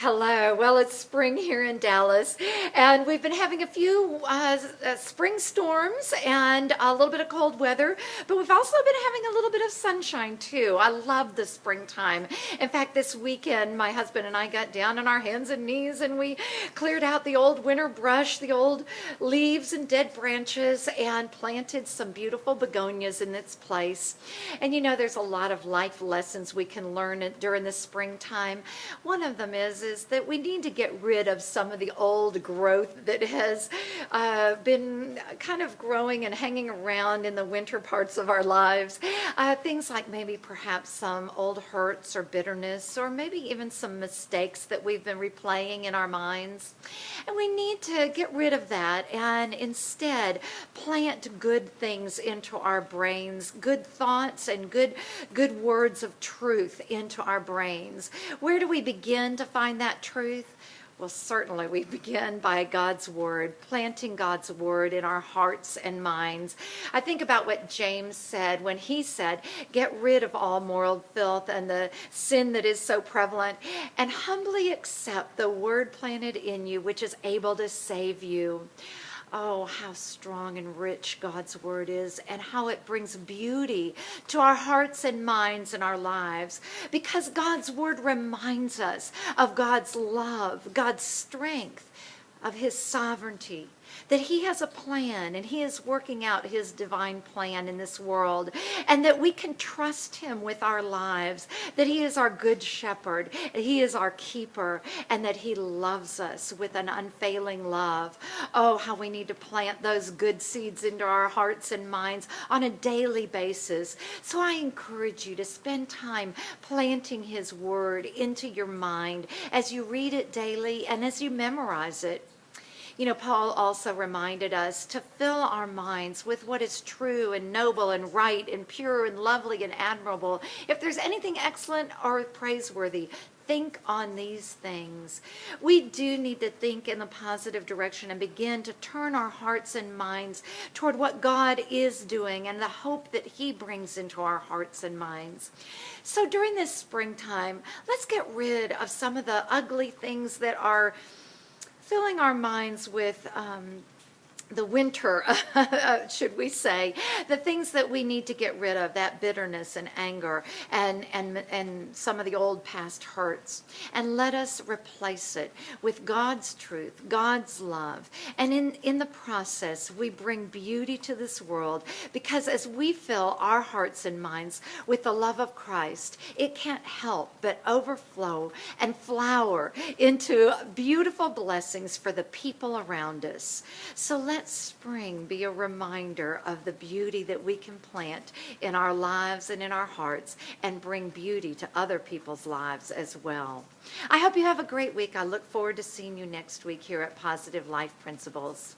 Hello. Well, it's spring here in Dallas, and we've been having a few spring storms and a little bit of cold weather, but we've also been having a little bit of sunshine too. I love the springtime. In fact, this weekend, my husband and I got down on our hands and knees and we cleared out the old winter brush, the old leaves and dead branches, and planted some beautiful begonias in its place. And you know, there's a lot of life lessons we can learn during the springtime. One of them is that we need to get rid of some of the old growth that has been kind of growing and hanging around in the winter parts of our lives. Things like maybe perhaps some old hurts or bitterness, or maybe even some mistakes that we've been replaying in our minds. And we need to get rid of that and instead plant good things into our brains, good thoughts and good words of truth into our brains. Where do we begin to find that truth? Well, certainly we begin by God's Word, planting God's Word in our hearts and minds. I think about what James said when he said, get rid of all moral filth and the sin that is so prevalent, and humbly accept the Word planted in you, which is able to save you. Oh, how strong and rich God's Word is, and how it brings beauty to our hearts and minds and our lives. Because God's Word reminds us of God's love, God's strength, of His sovereignty, that He has a plan and He is working out His divine plan in this world, and that we can trust Him with our lives, that He is our good shepherd, He is our keeper, and that He loves us with an unfailing love. Oh, how we need to plant those good seeds into our hearts and minds on a daily basis. So I encourage you to spend time planting His Word into your mind as you read it daily and as you memorize it. You know, Paul also reminded us to fill our minds with what is true and noble and right and pure and lovely and admirable. If there's anything excellent or praiseworthy, think on these things. We do need to think in the positive direction and begin to turn our hearts and minds toward what God is doing and the hope that He brings into our hearts and minds. So during this springtime, let's get rid of some of the ugly things that are filling our minds with the winter, should we say, the things that we need to get rid of, that bitterness and anger and some of the old past hurts. And let us replace it with God's truth, God's love. And in the process, we bring beauty to this world, because as we fill our hearts and minds with the love of Christ, it can't help but overflow and flower into beautiful blessings for the people around us. So let spring be a reminder of the beauty that we can plant in our lives and in our hearts, and bring beauty to other people's lives as well. I hope you have a great week. I look forward to seeing you next week here at Positive Life Principles.